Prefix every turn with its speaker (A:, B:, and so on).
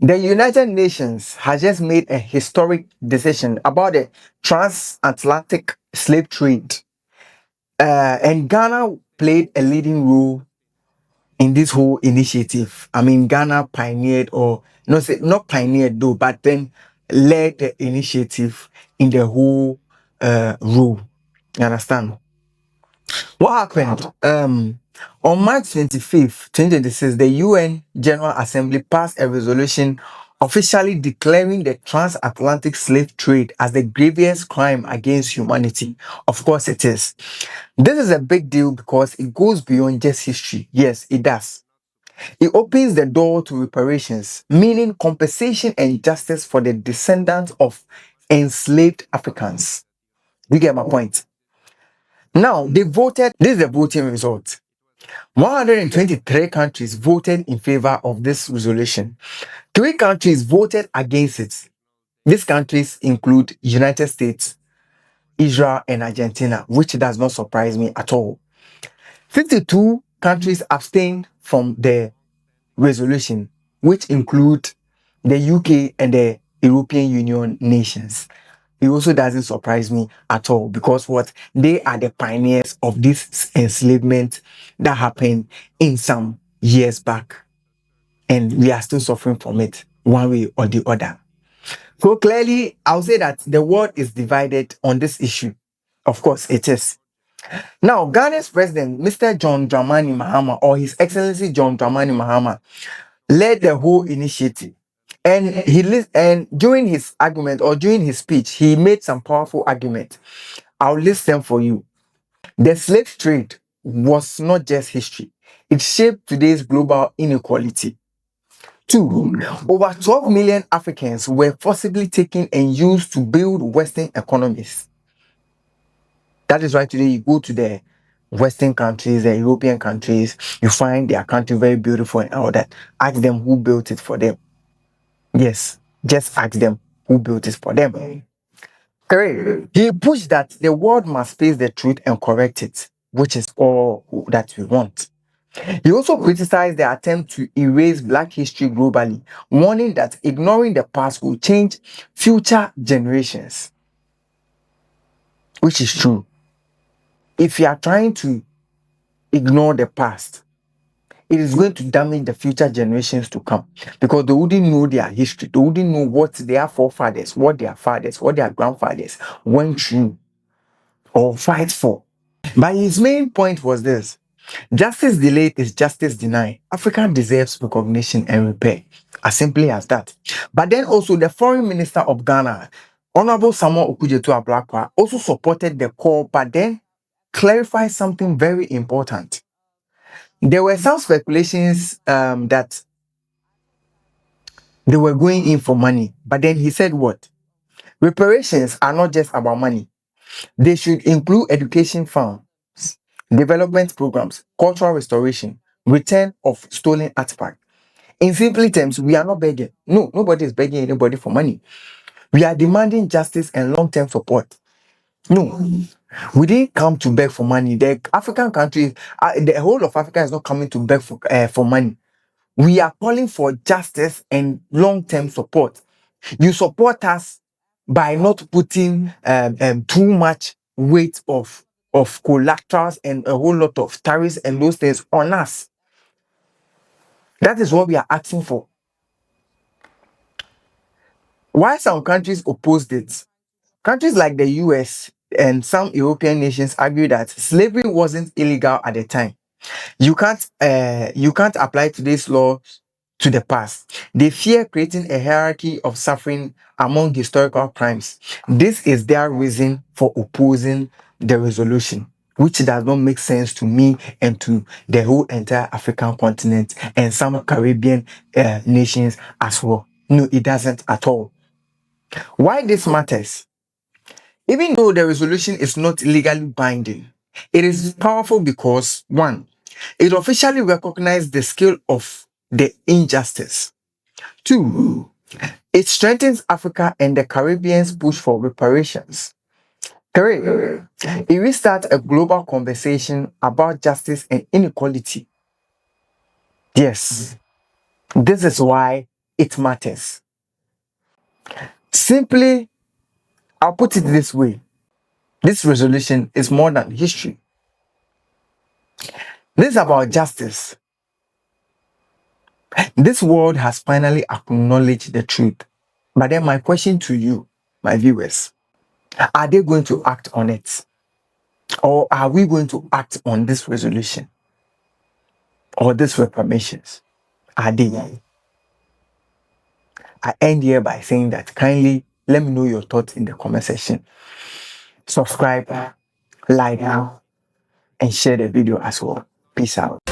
A: The United Nations has just made a historic decision about the transatlantic slave trade. And Ghana played a leading role in this whole initiative. I mean, Ghana pioneered, or not pioneered though, but then led the initiative in the whole role. You understand? What happened? On March 25th, 2026, the UN General Assembly passed a resolution officially declaring the transatlantic slave trade as the gravest crime against humanity. Of course, it is. This is a big deal because it goes beyond just history. Yes, it does. It opens the door to reparations, meaning compensation and justice for the descendants of enslaved Africans. You get my point? Now, they voted. This is the voting result. 123 countries voted in favor of this resolution. 3 countries voted against it. These countries include United States, Israel, and Argentina, which does not surprise me at all. 52 countries abstained from the resolution, which include the UK and the European Union nations. It also doesn't surprise me at all because what they are the pioneers of this enslavement that happened in some years back, and we are still suffering from it one way or the other. So clearly, I'll say that the world is divided on this issue. Of course, it is. Now, Ghana's president, Mr. John Dramani Mahama, or His Excellency John Dramani Mahama, led the whole initiative. And during his argument or during his speech, he made some powerful argument. I'll list them for you. The slave trade was not just history. It shaped today's global inequality. 2, over 12 million Africans were forcibly taken and used to build Western economies. That is why today you go to the Western countries, the European countries, you find their country very beautiful and all that. Ask them who built it for them. Yes, just ask them who built it for them. 3, he pushed that the world must face the truth and correct it, which is all that we want. He also criticized the attempt to erase Black history globally, warning that ignoring the past will change future generations. Which is true. If you are trying to ignore the past, it is going to damage the future generations to come because they wouldn't know their history. They wouldn't know what their forefathers, what their fathers, what their grandfathers went through or fight for. But his main point was this: justice delayed is justice denied. Africa deserves recognition and repair. As simply as that. But then also the foreign minister of Ghana, Honorable Samuel Okudzeto-Ablakwa, also supported the call, but then clarified something very important. There were some speculations that they were going in for money, but then he said what? Reparations are not just about money. They should include education funds, development programs, cultural restoration, return of stolen artifacts. In simple terms, we are not begging. No, nobody is begging anybody for money. We are demanding justice and long-term support. No, we didn't come to beg for money. The African countries, the whole of Africa is not coming to beg for money. We are calling for justice and long-term support. You support us by not putting too much weight of collaterals and a whole lot of tariffs and those things on us. That is what we are asking for. Why some countries opposed it? Countries like the US and some European nations argue that slavery wasn't illegal at the time. You can't apply today's law to the past. They fear creating a hierarchy of suffering among historical crimes. This is their reason for opposing the resolution, which does not make sense to me and to the whole entire African continent and some Caribbean nations as well. No, it doesn't at all. Why this matters? Even though the resolution is not legally binding, it is powerful because 1, it officially recognizes the scale of the injustice. 2, it strengthens Africa and the Caribbean's push for reparations. 3, it restarts a global conversation about justice and inequality. Yes, this is why it matters. Simply, I'll put it this way. This resolution is more than history. This is about justice. This world has finally acknowledged the truth. But then my question to you, my viewers, are they going to act on it? Or are we going to act on this resolution? Or these reparations? Are they? I end here by saying that kindly let me know your thoughts in the comment section. Subscribe, like, and share the video as well. Peace out.